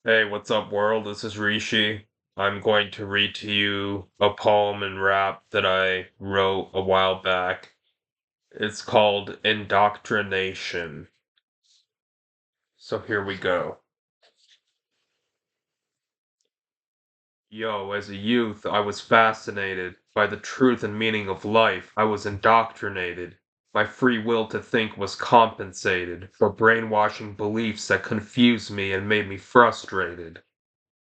Hey, what's up, world? This is Rishi. I'm going to read to you a poem and rap that I wrote a while back. It's called Indoctri-Nation. So here we go. Yo, as a youth, I was fascinated by the truth and meaning of life. I was indoctrinated. My free will to think was compensated for brainwashing beliefs that confused me and made me frustrated.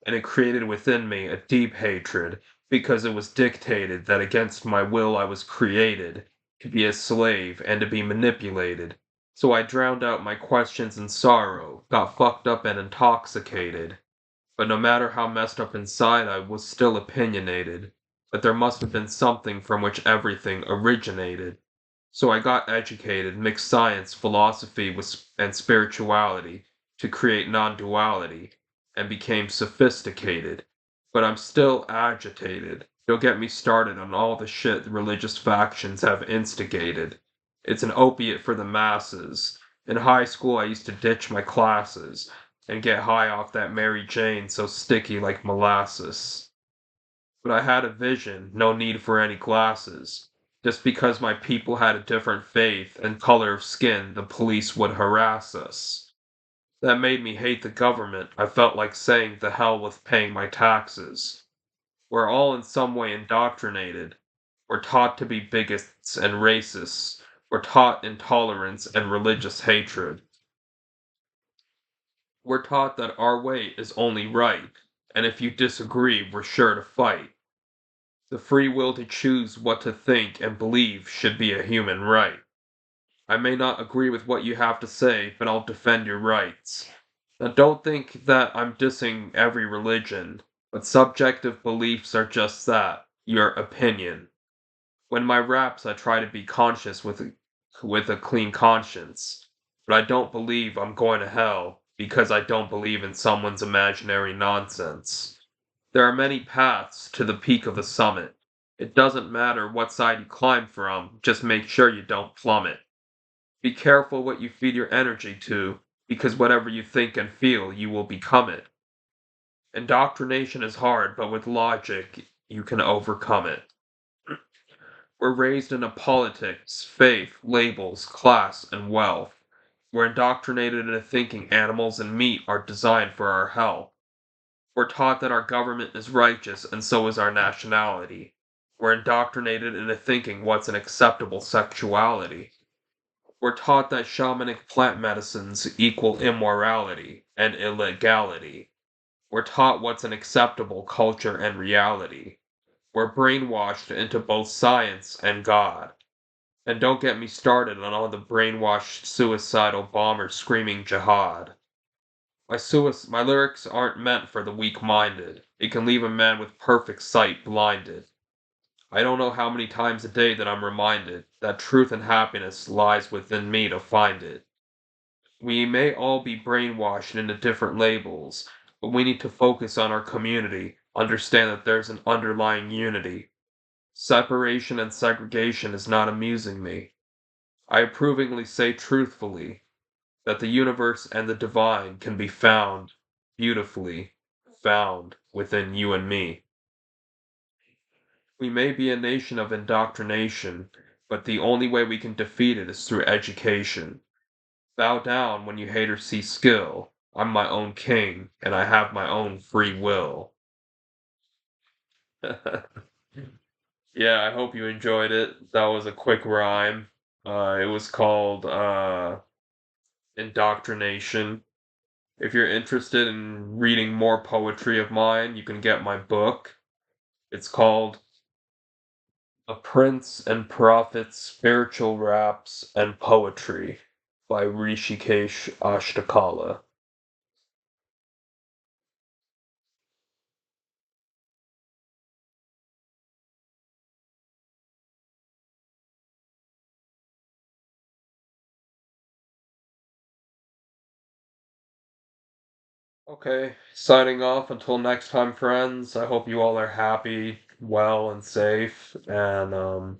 And it created within me a deep hatred, because it was dictated that against my will I was created, to be a slave and to be manipulated. So I drowned out my questions in sorrow, got fucked up and intoxicated. But no matter how messed up inside, I was still opinionated. But there must have been something from which everything originated. So I got educated, mixed science, philosophy and spirituality to create non-duality, and became sophisticated. But I'm still agitated. Don't get me started on all the shit the religious factions have instigated. It's an opiate for the masses. In high school, I used to ditch my classes and get high off that Mary Jane so sticky like molasses. But I had a vision, no need for any glasses. Just because my people had a different faith and color of skin, the police would harass us. That made me hate the government. I felt like saying the hell with paying my taxes. We're all in some way indoctrinated. We're taught to be bigots and racists. We're taught intolerance and religious hatred. We're taught that our way is only right, and if you disagree, we're sure to fight. The free will to choose what to think and believe should be a human right. I may not agree with what you have to say, but I'll defend your rights. Now, don't think that I'm dissing every religion, but subjective beliefs are just that, your opinion. When my raps, I try to be conscious with a clean conscience, but I don't believe I'm going to hell because I don't believe in someone's imaginary nonsense. There are many paths to the peak of the summit. It doesn't matter what side you climb from, just make sure you don't plummet. Be careful what you feed your energy to, because whatever you think and feel, you will become it. Indoctrination is hard, but with logic, you can overcome it. We're raised into politics, faith, labels, class, and wealth. We're indoctrinated into thinking animals and meat are designed for our health. We're taught that our government is righteous and so is our nationality. We're indoctrinated into thinking what's an acceptable sexuality. We're taught that shamanic plant medicines equal immorality and illegality. We're taught what's an acceptable culture and reality. We're brainwashed into both science and God. And don't get me started on all the brainwashed suicidal bombers screaming jihad. My lyrics aren't meant for the weak-minded. It can leave a man with perfect sight blinded. I don't know how many times a day that I'm reminded that truth and happiness lies within me to find it. We may all be brainwashed into different labels, but we need to focus on our community, understand that there's an underlying unity. Separation and segregation is not amusing me. I approvingly say truthfully that the universe and the divine can be found, beautifully found within you and me. We may be a nation of indoctrination, but the only way we can defeat it is through education. Bow down when you haters see skill. I'm my own king, and I have my own free will. Yeah, I hope you enjoyed it. That was a quick rhyme. It was called Indoctrination. If you're interested in reading more poetry of mine, you can get my book. It's called A Prince and Prophet's Spiritual Raps and Poetry by Rishikesh Ashtakala. Okay, signing off until next time, friends. I hope you all are happy, well, and safe. And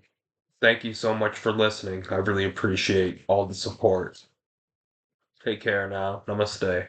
thank you so much for listening. I really appreciate all the support. Take care now. Namaste.